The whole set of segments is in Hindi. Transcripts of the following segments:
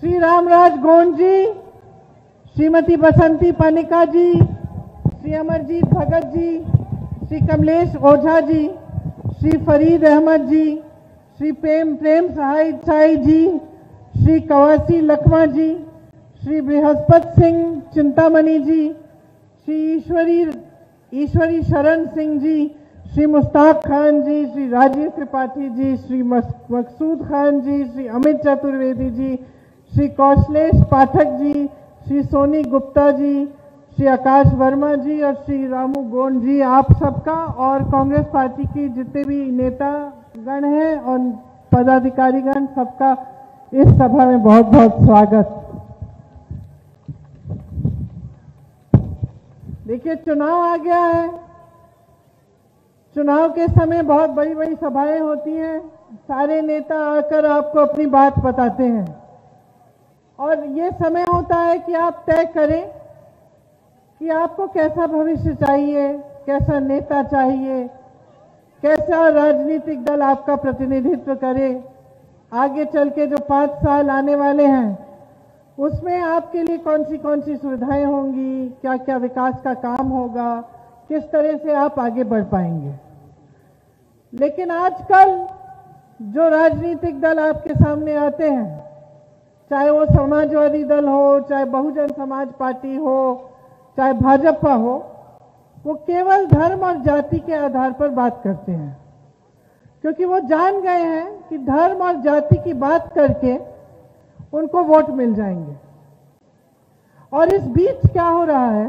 श्री रामराज गोंड जी, श्रीमती बसंती पानिका जी, श्री अमरजीत भगत जी, श्री कमलेश ओझा जी, श्री फरीद अहमद जी, श्री प्रेम सहाय जी, श्री कवासी लखमा जी, श्री बृहस्पति सिंह चिंतामणि जी, श्री ईश्वरी शरण सिंह जी, श्री मुश्ताक खान जी, श्री राजीव त्रिपाठी जी, श्री मकसूद खान जी, श्री अमित चतुर्वेदी जी, श्री कौशलेश पाठक जी, श्री सोनी गुप्ता जी, श्री आकाश वर्मा जी और श्री रामू गोंड जी, आप सबका और कांग्रेस पार्टी की जितने भी नेता गण हैं और पदाधिकारीगण, सबका इस सभा में बहुत बहुत स्वागत। देखिए, चुनाव आ गया है। चुनाव के समय बहुत बड़ी बड़ी सभाएं होती हैं, सारे नेता आकर आपको अपनी बात बताते हैं और ये समय होता है कि आप तय करें कि आपको कैसा भविष्य चाहिए, कैसा नेता चाहिए, कैसा राजनीतिक दल आपका प्रतिनिधित्व करे। आगे चल के जो 5 साल आने वाले हैं उसमें आपके लिए कौन सी सुविधाएं होंगी, क्या क्या विकास का काम होगा, किस तरह से आप आगे बढ़ पाएंगे। लेकिन आजकल जो राजनीतिक दल आपके सामने आते हैं, चाहे वो समाजवादी दल हो, चाहे बहुजन समाज पार्टी हो, चाहे भाजपा हो, वो केवल धर्म और जाति के आधार पर बात करते हैं, क्योंकि वो जान गए हैं कि धर्म और जाति की बात करके उनको वोट मिल जाएंगे। और इस बीच क्या हो रहा है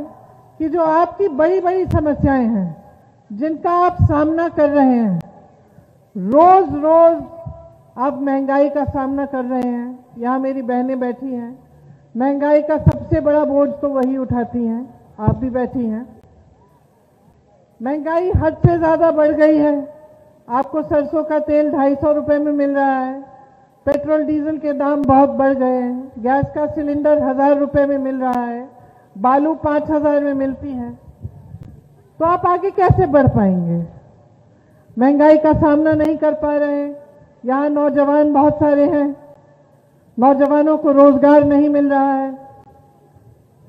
कि जो आपकी बड़ी बड़ी समस्याएं हैं, जिनका आप सामना कर रहे हैं, रोज रोज आप महंगाई का सामना कर रहे हैं। यहाँ मेरी बहनें बैठी हैं, महंगाई का सबसे बड़ा बोझ तो वही उठाती हैं, आप भी बैठी हैं। महंगाई हद से ज्यादा बढ़ गई है। आपको सरसों का तेल 250 रुपए में मिल रहा है, पेट्रोल डीजल के दाम बहुत बढ़ गए हैं, गैस का सिलेंडर 1000 रुपए में मिल रहा है, बालू 5000 में मिलती है। तो आप आगे कैसे बढ़ पाएंगे? महंगाई का सामना नहीं कर पा रहे हैं। यहाँ नौजवान बहुत सारे हैं, नौजवानों को रोजगार नहीं मिल रहा है,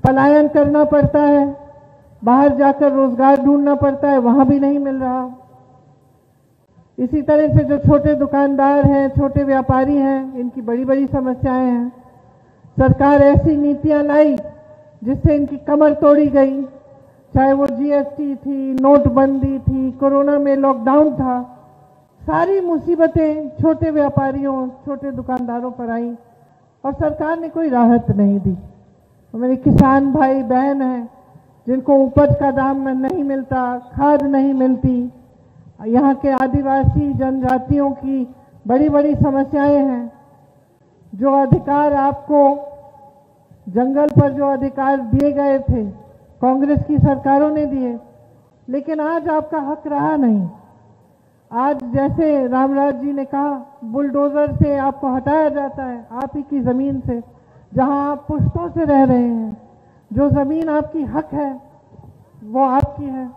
पलायन करना पड़ता है, बाहर जाकर रोजगार ढूंढना पड़ता है, वहां भी नहीं मिल रहा। इसी तरह से जो छोटे दुकानदार हैं, छोटे व्यापारी हैं, इनकी बड़ी बड़ी समस्याएं हैं। सरकार ऐसी नीतियां लाई जिससे इनकी कमर तोड़ी गई, चाहे वो जीएसटी थी, नोटबंदी थी, कोरोना में लॉकडाउन था। सारी मुसीबतें छोटे व्यापारियों, छोटे दुकानदारों पर आई और सरकार ने कोई राहत नहीं दी। और मेरे किसान भाई बहन हैं जिनको उपज का दाम नहीं मिलता, खाद नहीं मिलती, यहाँ के आदिवासी जनजातियों की बड़ी बड़ी समस्याएं हैं। जो अधिकार आपको जंगल पर जो अधिकार दिए गए थे, कांग्रेस की सरकारों ने दिए, लेकिन आज आपका हक रहा नहीं। आज जैसे रामराज जी ने कहा, बुलडोजर से आपको हटाया जाता है आप ही की जमीन से, जहां आप पुश्तों से रह रहे हैं। जो जमीन आपकी हक है वो आपकी है।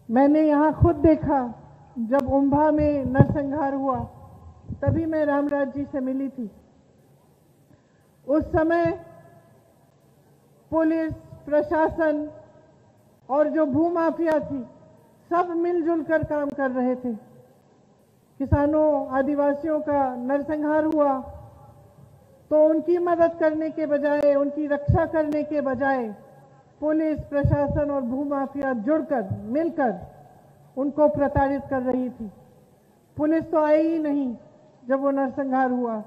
मैंने यहाँ खुद देखा, जब उम्भा में नरसंहार हुआ तभी मैं रामराज जी से मिली थी। उस समय पुलिस प्रशासन और जो भूमाफिया थी, सब मिलजुल कर काम कर रहे थे। किसानों, आदिवासियों का नरसंहार हुआ तो उनकी मदद करने के बजाय, उनकी रक्षा करने के बजाय पुलिस प्रशासन और भूमाफिया जुड़कर, मिलकर उनको प्रताड़ित कर रही थी। पुलिस तो आई ही नहीं जब वो नरसंहार हुआ,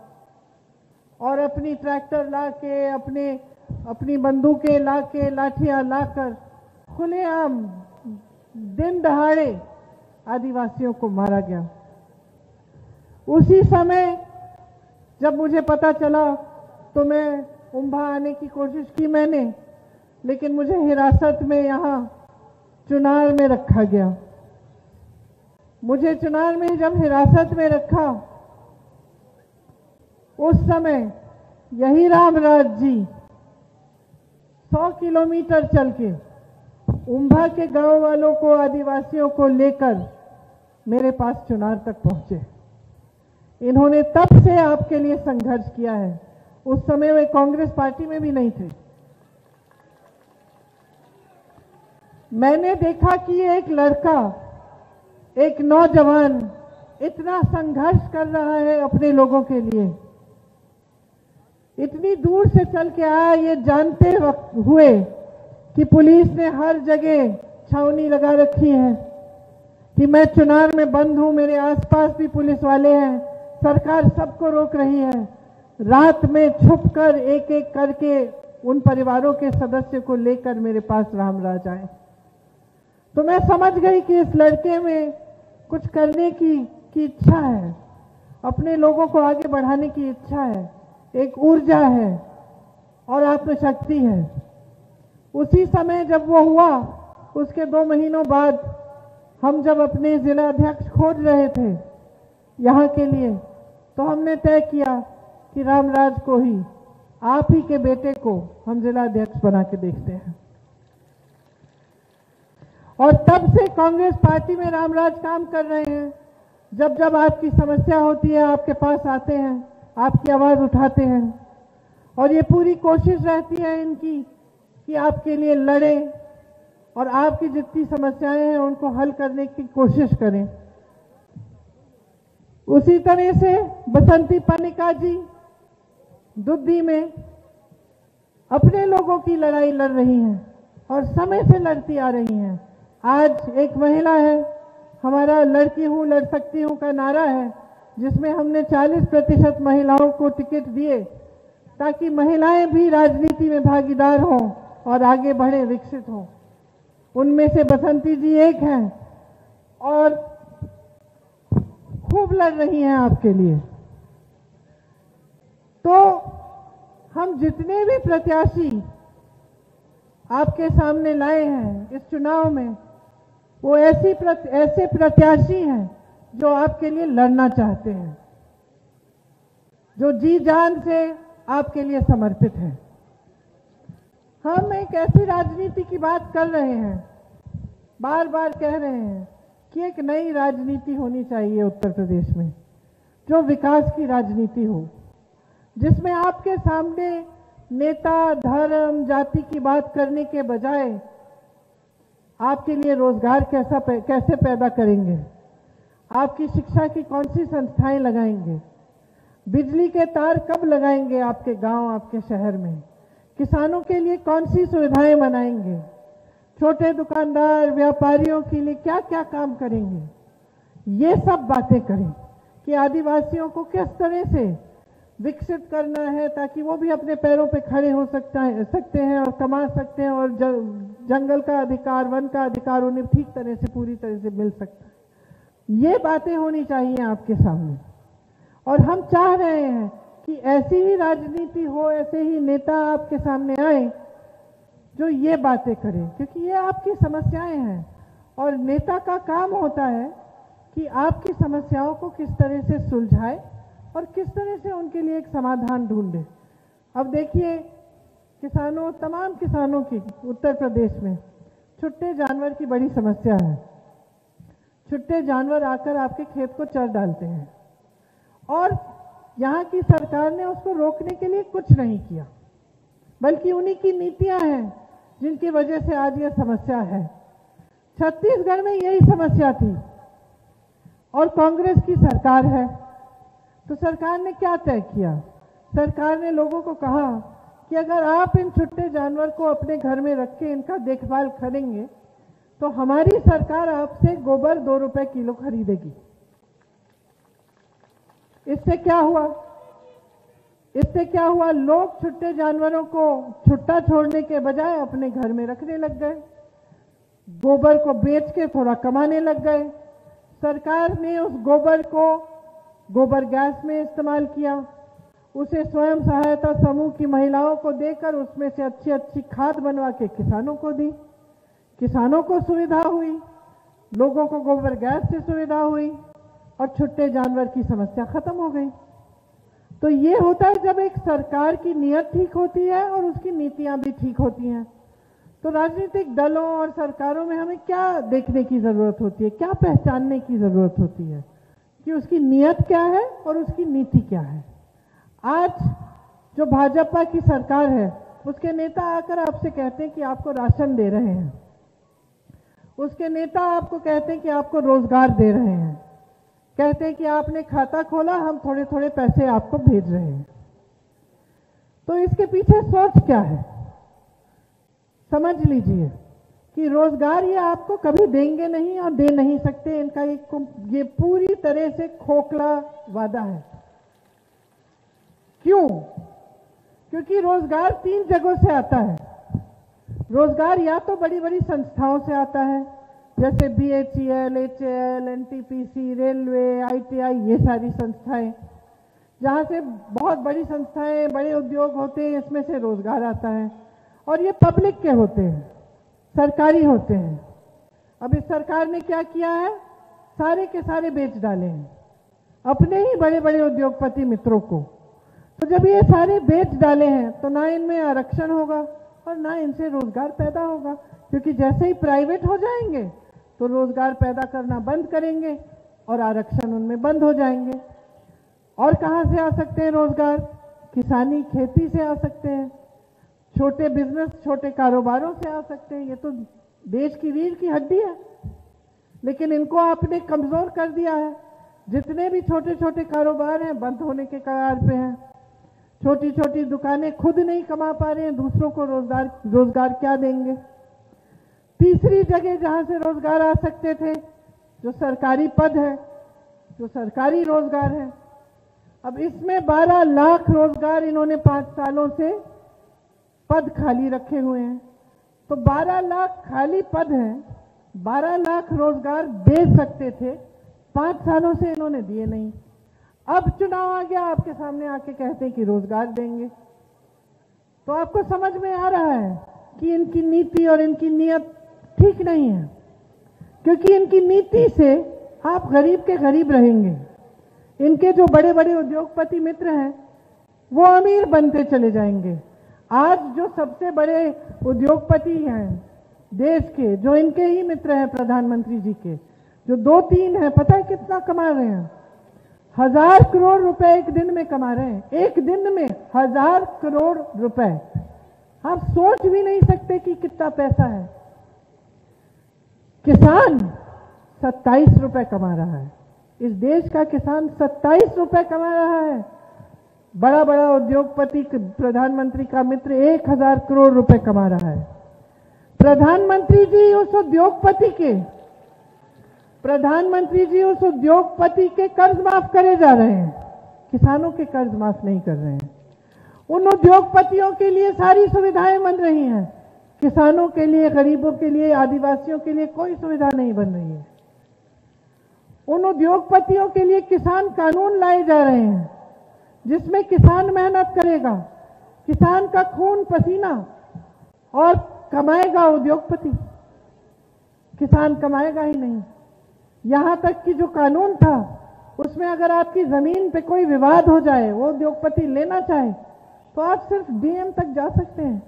और अपनी ट्रैक्टर ला के, अपनी बंदूकें ला के, लाठियां लाकर खुलेआम दिन दहाड़े आदिवासियों को मारा गया। उसी समय जब मुझे पता चला तो मैं उम्भा आने की कोशिश की मैंने, लेकिन मुझे हिरासत में यहाँ चुनार में रखा गया। मुझे चुनार में जब हिरासत में रखा, उस समय यही रामराज जी 100 किलोमीटर चल के उम्भा के गांव वालों को, आदिवासियों को लेकर मेरे पास चुनार तक पहुंचे। इन्होंने तब से आपके लिए संघर्ष किया है। उस समय वे कांग्रेस पार्टी में भी नहीं थे। मैंने देखा कि एक लड़का, एक नौजवान इतना संघर्ष कर रहा है अपने लोगों के लिए, इतनी दूर से चल के आया, ये जानते हुए कि पुलिस ने हर जगह छावनी लगा रखी है, कि मैं चुनाव में बंद हूं, मेरे आसपास भी पुलिस वाले हैं, सरकार सबको रोक रही है। रात में छुपकर एक एक करके उन परिवारों के सदस्य को लेकर मेरे पास रामराज आए। तो मैं समझ गई कि इस लड़के में कुछ करने की इच्छा है, अपने लोगों को आगे बढ़ाने की इच्छा है, एक ऊर्जा है और आत्मशक्ति है। उसी समय जब वो हुआ, उसके 2 महीनों बाद हम जब अपने जिला अध्यक्ष खोज रहे थे यहाँ के लिए, तो हमने तय किया कि रामराज को ही, आप ही के बेटे को हम जिला अध्यक्ष बना के देखते हैं। और तब से कांग्रेस पार्टी में रामराज काम कर रहे हैं। जब जब आपकी समस्या होती है, आपके पास आते हैं, आपकी आवाज उठाते हैं, और ये पूरी कोशिश रहती है इनकी कि आपके लिए लड़े और आपकी जितनी समस्याएं हैं उनको हल करने की कोशिश करें। उसी तरह से बसंती पानिका जी दुद्दी में अपने लोगों की लड़ाई लड़ रही हैं और समय से लड़ती आ रही हैं। आज एक महिला है, हमारा लड़की हूं लड़ सकती हूं का नारा है, जिसमें हमने 40% महिलाओं को टिकट दिए ताकि महिलाएं भी राजनीति में भागीदार हों और आगे बढ़े, विकसित हों। उनमें से बसंती जी एक हैं और खूब लड़ रही हैं आपके लिए। तो हम जितने भी प्रत्याशी आपके सामने लाए हैं इस चुनाव में, वो ऐसे प्रत्याशी हैं जो आपके लिए लड़ना चाहते हैं, जो जी जान से आपके लिए समर्पित हैं। हम एक ऐसी राजनीति की बात कर रहे हैं, बार बार कह रहे हैं कि एक नई राजनीति होनी चाहिए उत्तर प्रदेश में, जो विकास की राजनीति हो, जिसमें आपके सामने नेता धर्म जाति की बात करने के बजाय आपके लिए रोजगार कैसे पैदा करेंगे, आपकी शिक्षा की कौन सी संस्थाएं लगाएंगे, बिजली के तार कब लगाएंगे आपके गांव आपके शहर में, किसानों के लिए कौन सी सुविधाएं बनाएंगे, छोटे दुकानदार व्यापारियों के लिए क्या क्या काम करेंगे, ये सब बातें करें कि आदिवासियों को किस तरह से विकसित करना है ताकि वो भी अपने पैरों पे खड़े हो सकते हैं और कमा सकते हैं, और जंगल का अधिकार, वन का अधिकार उन्हें ठीक तरह से, पूरी तरह से मिल सकता है। ये बातें होनी चाहिए आपके सामने, और हम चाह रहे हैं कि ऐसी ही राजनीति हो, ऐसे ही नेता आपके सामने आए जो ये बातें करें, क्योंकि ये आपकी समस्याएं हैं और नेता का काम होता है कि आपकी समस्याओं को किस तरह से सुलझाए और किस तरह से उनके लिए एक समाधान ढूंढे। अब देखिए, किसानों, तमाम किसानों की उत्तर प्रदेश में छुट्टे जानवर की बड़ी समस्या है। छुट्टे जानवर आकर आपके खेत को चर डालते हैं और यहाँ की सरकार ने उसको रोकने के लिए कुछ नहीं किया, बल्कि उन्हीं की नीतियां हैं जिनकी वजह से आज यह समस्या है। छत्तीसगढ़ में यही समस्या थी और कांग्रेस की सरकार है, तो सरकार ने क्या तय किया? सरकार ने लोगों को कहा कि अगर आप इन छुट्टे जानवर को अपने घर में रख के इनका देखभाल करेंगे तो हमारी सरकार आपसे गोबर 2 रुपए किलो खरीदेगी। इससे क्या हुआ? लोग छुट्टे जानवरों को छुट्टा छोड़ने के बजाय अपने घर में रखने लग गए, गोबर को बेच के थोड़ा कमाने लग गए। सरकार ने उस गोबर को गोबर गैस में इस्तेमाल किया, उसे स्वयं सहायता समूह की महिलाओं को देकर उसमें से अच्छी अच्छी खाद बनवा के किसानों को दी। किसानों को सुविधा हुई, लोगों को गोबर गैस से सुविधा हुई और छुट्टे जानवर की समस्या खत्म हो गई। तो ये होता है जब एक सरकार की नीयत ठीक होती है और उसकी नीतियां भी ठीक होती हैं। तो राजनीतिक दलों और सरकारों में हमें क्या देखने की जरूरत होती है, क्या पहचानने की जरूरत होती है कि उसकी नीयत क्या है और उसकी नीति क्या है। आज जो भाजपा की सरकार है उसके नेता आकर आपसे कहते हैं कि आपको राशन दे रहे हैं, उसके नेता आपको कहते हैं कि आपको रोजगार दे रहे हैं, कहते हैं कि आपने खाता खोला, हम थोड़े थोड़े पैसे आपको भेज रहे हैं। तो इसके पीछे सोच क्या है समझ लीजिए कि रोजगार ये आपको कभी देंगे नहीं और दे नहीं सकते। इनका ये पूरी तरह से खोखला वादा है। क्यों? क्योंकि रोजगार 3 जगहों से आता है। रोजगार या तो बड़ी बड़ी संस्थाओं से आता है, जैसे BHEL, HAL, NTPC, railway, ITI, ये सारी संस्थाएं, जहां से बहुत बड़ी संस्थाएं, बड़े उद्योग होते हैं, इसमें से रोजगार आता है। और ये पब्लिक के होते हैं, सरकारी होते हैं। अब इस सरकार ने क्या किया है, सारे के सारे बेच डाले हैं अपने ही बड़े बड़े उद्योगपति मित्रों को। तो जब ये सारे बेच डाले हैं तो ना इनमें आरक्षण होगा और ना इनसे रोजगार पैदा होगा, क्योंकि जैसे ही प्राइवेट हो जाएंगे तो रोजगार पैदा करना बंद करेंगे और आरक्षण उनमें बंद हो जाएंगे। और कहां से आ सकते हैं रोजगार? किसानी, खेती से आ सकते हैं, छोटे बिजनेस, छोटे कारोबारों से आ सकते हैं। ये तो देश की रीढ़ की हड्डी है, लेकिन इनको आपने कमजोर कर दिया है। जितने भी छोटे छोटे कारोबार हैं बंद होने के कगार पे हैं। छोटी छोटी दुकानें खुद नहीं कमा पा रहे हैं, दूसरों को रोजगार क्या देंगे? तीसरी जगह जहां से रोजगार आ सकते थे, जो सरकारी पद है, जो सरकारी रोजगार है। अब इसमें 12 लाख रोजगार इन्होंने 5 सालों से पद खाली रखे हुए हैं। तो 12 लाख खाली पद हैं, 12 लाख रोजगार दे सकते थे, 5 सालों से इन्होंने दिए नहीं। अब चुनाव आ गया, आपके सामने आके कहते हैं कि रोजगार देंगे। तो आपको समझ में आ रहा है कि इनकी नीति और इनकी नीयत ठीक नहीं है, क्योंकि इनकी नीति से आप गरीब के गरीब रहेंगे। इनके जो बड़े बड़े उद्योगपति मित्र हैं वो अमीर बनते चले जाएंगे। आज जो सबसे बड़े उद्योगपति हैं देश के, जो इनके ही मित्र हैं प्रधानमंत्री जी के, जो 2-3 हैं, पता है कितना कमा रहे हैं? 1000 करोड़ रुपए एक दिन में कमा रहे हैं। एक दिन में 1000 करोड़ रुपए, आप सोच भी नहीं सकते कि कितना पैसा है। किसान 27 रुपए कमा रहा है। इस देश का किसान 27 रुपए कमा रहा है। बड़ा बड़ा उद्योगपति प्रधानमंत्री का मित्र 1000 करोड़ रुपए कमा रहा है। प्रधानमंत्री जी उस उद्योगपति के कर्ज माफ करे जा रहे हैं, किसानों के कर्ज माफ नहीं कर रहे हैं। उन उद्योगपतियों के लिए सारी सुविधाएं बन रही हैं, किसानों के लिए, गरीबों के लिए, आदिवासियों के लिए कोई सुविधा नहीं बन रही है। उन उद्योगपतियों के लिए किसान कानून लाए जा रहे हैं जिसमें किसान मेहनत करेगा, किसान का खून पसीना और कमाएगा उद्योगपति, किसान कमाएगा ही नहीं। यहां तक कि जो कानून था उसमें अगर आपकी जमीन पे कोई विवाद हो जाए, वो उद्योगपति लेना चाहे, तो आप सिर्फ DM तक जा सकते हैं,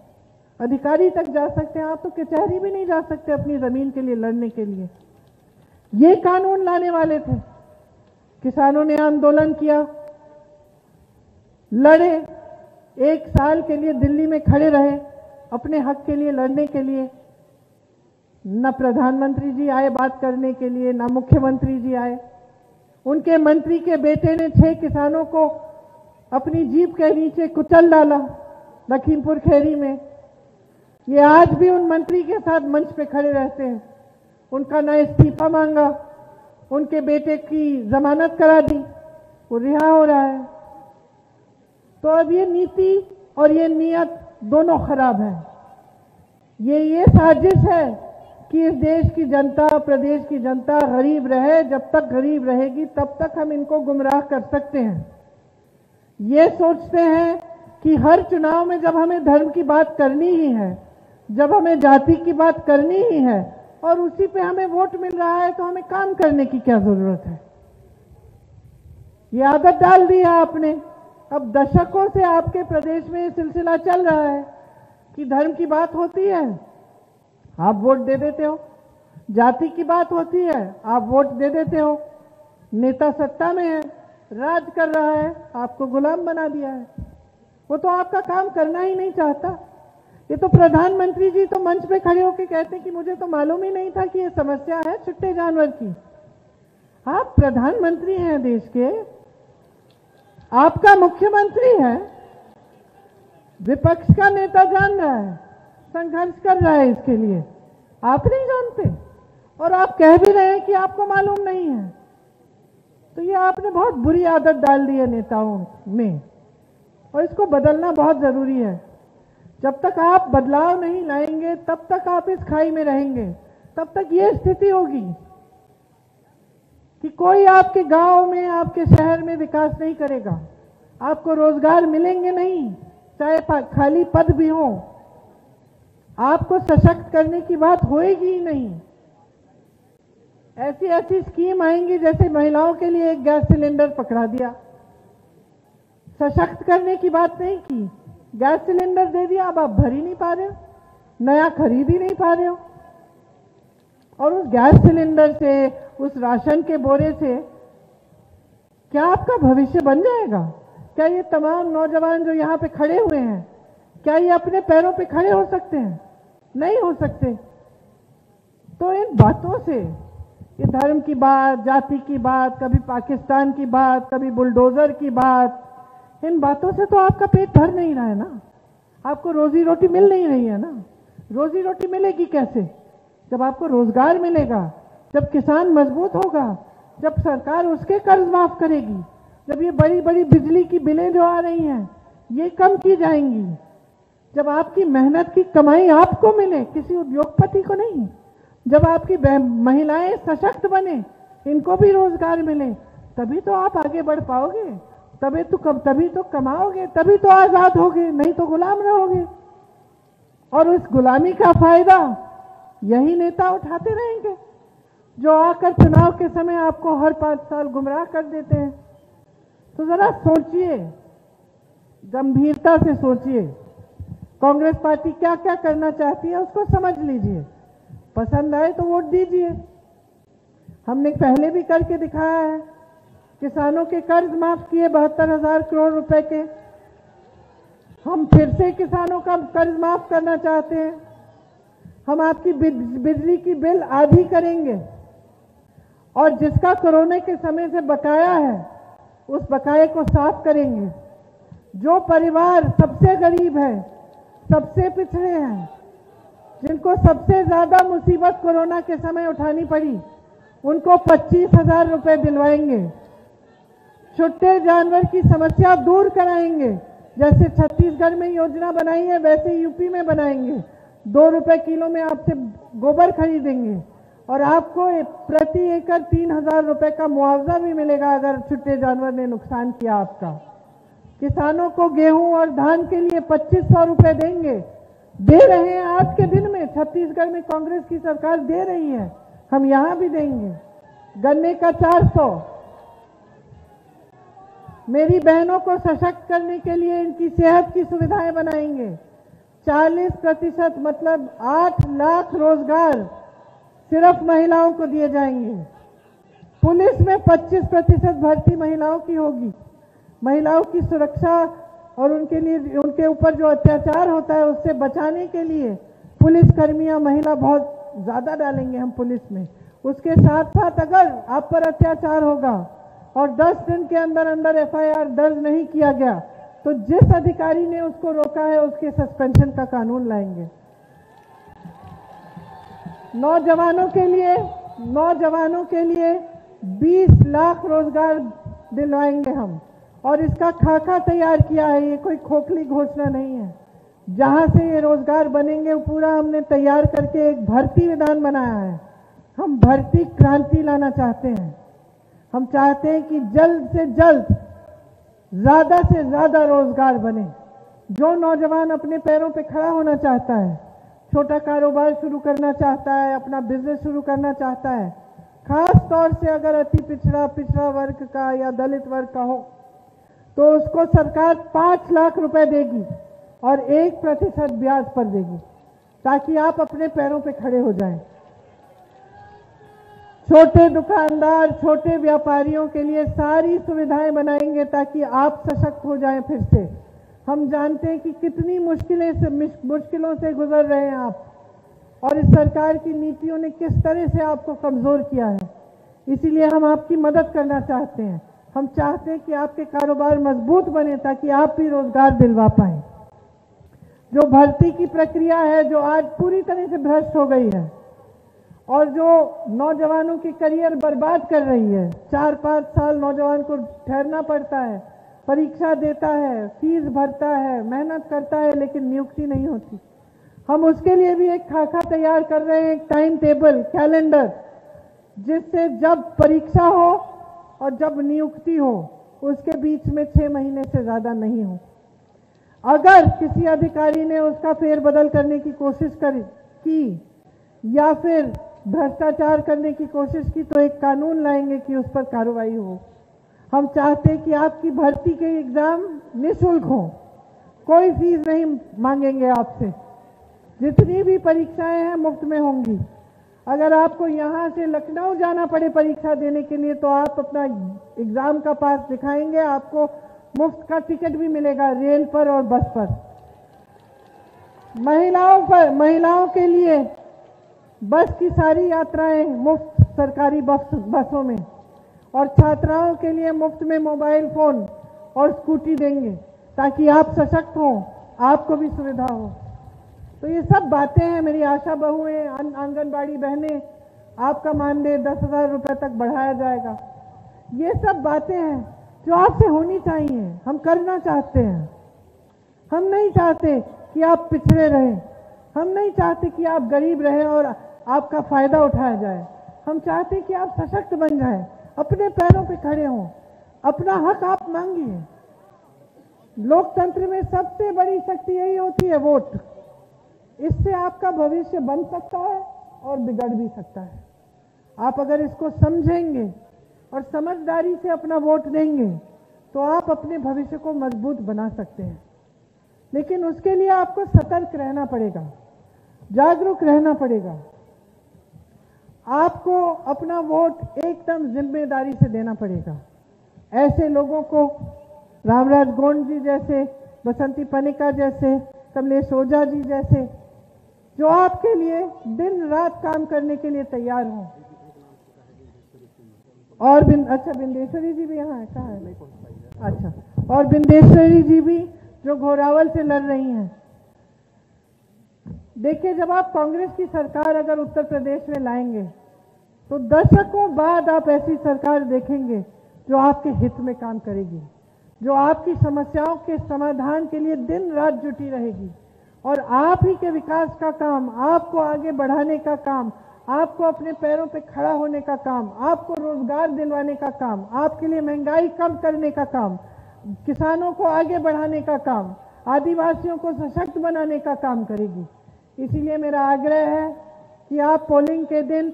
अधिकारी तक जा सकते हैं, आप तो कचहरी भी नहीं जा सकते अपनी जमीन के लिए लड़ने के लिए। ये कानून लाने वाले थे। किसानों ने आंदोलन किया, लड़े, 1 साल के लिए दिल्ली में खड़े रहे अपने हक के लिए लड़ने के लिए। न प्रधानमंत्री जी आए बात करने के लिए, न मुख्यमंत्री जी आए। उनके मंत्री के बेटे ने 6 किसानों को अपनी जीप के नीचे कुचल डाला लखीमपुर खैरी में। ये आज भी उन मंत्री के साथ मंच पे खड़े रहते हैं। उनका न इस्तीफा मांगा, उनके बेटे की जमानत करा दी, वो रिहा हो रहा है। तो अब ये नीति और ये नीयत दोनों खराब है। ये साजिश है कि इस देश की जनता, प्रदेश की जनता गरीब रहे। जब तक गरीब रहेगी तब तक हम इनको गुमराह कर सकते हैं। ये सोचते हैं कि हर चुनाव में जब हमें धर्म की बात करनी ही है, जब हमें जाति की बात करनी ही है और उसी पे हमें वोट मिल रहा है, तो हमें काम करने की क्या जरूरत है। ये आदत डाल दी है आपने। अब दशकों से आपके प्रदेश में ये सिलसिला चल रहा है कि धर्म की बात होती है, आप वोट दे देते हो, जाति की बात होती है, आप वोट दे देते हो, नेता सत्ता में है, राज कर रहा है, आपको गुलाम बना दिया है। वो तो आपका काम करना ही नहीं चाहता। ये तो प्रधानमंत्री जी तो मंच पे खड़े होकर कहते हैं कि मुझे तो मालूम ही नहीं था कि ये समस्या है छुट्टे जानवर की। आप प्रधानमंत्री हैं देश के, आपका मुख्यमंत्री है, विपक्ष का नेता जान रहा है, संघर्ष कर रहा है इसके लिए, आप नहीं जानते और आप कह भी रहे हैं कि आपको मालूम नहीं है। तो ये आपने बहुत बुरी आदत डाल दी है नेताओं में और इसको बदलना बहुत जरूरी है। जब तक आप बदलाव नहीं लाएंगे तब तक आप इस खाई में रहेंगे, तब तक ये स्थिति होगी कि कोई आपके गांव में, आपके शहर में विकास नहीं करेगा, आपको रोजगार मिलेंगे नहीं, चाहे खाली पद भी हो, आपको सशक्त करने की बात होएगी ही नहीं। ऐसी ऐसी स्कीम आएंगी जैसे महिलाओं के लिए एक गैस सिलेंडर पकड़ा दिया, सशक्त करने की बात नहीं की, गैस सिलेंडर दे दिया, अब आप भर ही नहीं पा रहे हो, नया खरीद ही नहीं पा रहे हो। और उस गैस सिलेंडर से, उस राशन के बोरे से क्या आपका भविष्य बन जाएगा? क्या ये तमाम नौजवान जो यहाँ पे खड़े हुए हैं, क्या ये अपने पैरों पे खड़े हो सकते हैं? नहीं हो सकते। तो इन बातों से, ये धर्म की बात, जाति की बात, कभी पाकिस्तान की बात, कभी बुलडोजर की बात, इन बातों से तो आपका पेट भर नहीं रहा है ना, आपको रोजी रोटी मिल नहीं रही है ना। रोजी रोटी मिलेगी कैसे? जब आपको रोजगार मिलेगा, जब किसान मजबूत होगा, जब सरकार उसके कर्ज माफ करेगी, जब ये बड़ी बड़ी बिजली की बिलें जो आ रही हैं ये कम की जाएंगी, जब आपकी मेहनत की कमाई आपको मिले, किसी उद्योगपति को नहीं, जब आपकी महिलाएं सशक्त बने, इनको भी रोजगार मिले, तभी तो आप आगे बढ़ पाओगे, तभी तो कमाओगे, तभी तो आजाद होगे, नहीं तो गुलाम रहोगे। और उस गुलामी का फायदा यही नेता उठाते रहेंगे जो आकर चुनाव के समय आपको हर 5 साल गुमराह कर देते हैं। तो जरा सोचिए, गंभीरता से सोचिए, कांग्रेस पार्टी क्या क्या करना चाहती है उसको समझ लीजिए, पसंद आए तो वोट दीजिए। हमने पहले भी करके दिखाया है, किसानों के कर्ज माफ किए 72,000 करोड़ रुपए के, हम फिर से किसानों का कर्ज माफ करना चाहते हैं। हम आपकी बिजली की बिल आधी करेंगे और जिसका कोरोना के समय से बकाया है उस बकाये को साफ करेंगे। जो परिवार सबसे गरीब है, सबसे पिछड़े हैं, जिनको सबसे ज्यादा मुसीबत कोरोना के समय उठानी पड़ी, उनको 25,000 रुपए दिलवाएंगे। छुट्टे जानवर की समस्या दूर कराएंगे, जैसे छत्तीसगढ़ में योजना बनाई है वैसे यूपी में बनाएंगे। 2 रुपए किलो में आपसे गोबर खरीदेंगे और आपको प्रति एकड़ 3,000 रुपए का मुआवजा भी मिलेगा अगर छुट्टे जानवर ने नुकसान किया आपका। किसानों को गेहूं और धान के लिए 2500 रुपए देंगे, दे रहे हैं आज के दिन में, छत्तीसगढ़ में कांग्रेस की सरकार दे रही है, हम यहां भी देंगे। गन्ने का 400। मेरी बहनों को सशक्त करने के लिए इनकी सेहत की सुविधाएं बनाएंगे। 40% मतलब 8 लाख रोजगार सिर्फ महिलाओं को दिए जाएंगे। पुलिस में 25% भर्ती महिलाओं की होगी। महिलाओं की सुरक्षा और उनके लिए, उनके ऊपर जो अत्याचार होता है उससे बचाने के लिए पुलिसकर्मियां महिला बहुत ज्यादा डालेंगे हम पुलिस में। उसके साथ साथ अगर आप पर अत्याचार होगा और 10 दिन के अंदर अंदर FIR दर्ज नहीं किया गया तो जिस अधिकारी ने उसको रोका है उसके सस्पेंशन का कानून लाएंगे। नौजवानों के लिए 20 लाख रोजगार दिलवाएंगे हम और इसका खाका तैयार किया है, ये कोई खोखली घोषणा नहीं है। जहां से ये रोजगार बनेंगे वो पूरा हमने तैयार करके एक भर्ती विधान बनाया है। हम भर्ती क्रांति लाना चाहते हैं। हम चाहते हैं कि जल्द से जल्द ज्यादा से ज्यादा रोजगार बने। जो नौजवान अपने पैरों पे खड़ा होना चाहता है, छोटा कारोबार शुरू करना चाहता है, अपना बिजनेस शुरू करना चाहता है, खास तौर से अगर अति पिछड़ा वर्ग का या दलित वर्ग का हो, तो उसको सरकार 5 लाख रुपए देगी और 1% ब्याज पर देगी ताकि आप अपने पैरों पे खड़े हो जाएं। छोटे दुकानदार, छोटे व्यापारियों के लिए सारी सुविधाएं बनाएंगे ताकि आप सशक्त हो जाएं फिर से। हम जानते हैं कि कितनी मुश्किलों से गुजर रहे हैं आप, और इस सरकार की नीतियों ने किस तरह से आपको कमजोर किया है। इसीलिए हम आपकी मदद करना चाहते हैं। हम चाहते हैं कि आपके कारोबार मजबूत बने ताकि आप भी रोजगार दिलवा पाएं। जो भर्ती की प्रक्रिया है जो आज पूरी तरह से भ्रष्ट हो गई है और जो नौजवानों की करियर बर्बाद कर रही है, 4-5 साल नौजवान को ठहरना पड़ता है, परीक्षा देता है, फीस भरता है, मेहनत करता है, लेकिन नियुक्ति नहीं होती। हम उसके लिए भी एक खाका तैयार कर रहे हैं, एक टाइम टेबल, कैलेंडर, जिससे जब परीक्षा हो और जब नियुक्ति हो उसके बीच में 6 महीने से ज्यादा नहीं हो। अगर किसी अधिकारी ने उसका फेरबदल करने की कोशिश की या फिर भ्रष्टाचार करने की कोशिश की तो एक कानून लाएंगे कि उस पर कार्रवाई हो। हम चाहते हैं कि आपकी भर्ती के एग्जाम निःशुल्क हो, कोई फीस नहीं मांगेंगे आपसे। जितनी भी परीक्षाएं हैं मुफ्त में होंगी। अगर आपको यहां से लखनऊ जाना पड़े परीक्षा देने के लिए तो आप अपना एग्जाम का पास दिखाएंगे, आपको मुफ्त का टिकट भी मिलेगा रेल पर और बस पर। महिलाओं के लिए बस की सारी यात्राएं मुफ्त सरकारी बसों में, और छात्राओं के लिए मुफ्त में मोबाइल फोन और स्कूटी देंगे ताकि आप सशक्त हो, आपको भी सुविधा हो। तो ये सब बातें हैं। मेरी आशा बहुएं, आंगनबाड़ी बहनें, आपका मानदेय 10,000 रुपए तक बढ़ाया जाएगा। ये सब बातें हैं जो आपसे होनी चाहिए। हम करना चाहते हैं। हम नहीं चाहते कि आप पिछड़े रहें, हम नहीं चाहते कि आप गरीब रहें और आपका फायदा उठाया जाए। हम चाहते हैं कि आप सशक्त बन जाएं, अपने पैरों पे खड़े हों, अपना हक आप मांगिए। लोकतंत्र में सबसे बड़ी शक्ति यही होती है, वोट। इससे आपका भविष्य बन सकता है और बिगड़ भी सकता है। आप अगर इसको समझेंगे और समझदारी से अपना वोट देंगे तो आप अपने भविष्य को मजबूत बना सकते हैं। लेकिन उसके लिए आपको सतर्क रहना पड़ेगा, जागरूक रहना पड़ेगा। आपको अपना वोट एकदम जिम्मेदारी से देना पड़ेगा। ऐसे लोगों को रामराज गोंड जी जैसे, बसंती पनिका जैसे, कमलेश ओझा जी जैसे, जो आपके लिए दिन रात काम करने के लिए तैयार हों। और बिंदेश्वरी जी भी यहाँ है, कहाँ है? अच्छा, और बिंदेश्वरी जी भी जो घोरावल से लड़ रही हैं। देखिए, जब आप कांग्रेस की सरकार अगर उत्तर प्रदेश में लाएंगे तो दशकों बाद आप ऐसी सरकार देखेंगे जो आपके हित में काम करेगी, जो आपकी समस्याओं के समाधान के लिए दिन रात जुटी रहेगी, और आप ही के विकास का काम, आपको आगे बढ़ाने का काम, आपको अपने पैरों पे खड़ा होने का काम, आपको रोजगार दिलवाने का काम, आपके लिए महंगाई कम करने का काम, किसानों को आगे बढ़ाने का काम, आदिवासियों को सशक्त बनाने का काम करेगी। इसीलिए मेरा आग्रह है कि आप पोलिंग के दिन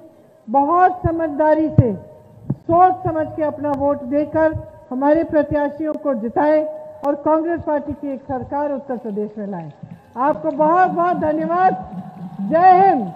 बहुत समझदारी से, सोच समझ के अपना वोट देकर हमारे प्रत्याशियों को जिताएं और कांग्रेस पार्टी की एक सरकार उत्तर प्रदेश में लाएं। आपको बहुत बहुत धन्यवाद। जय हिंद।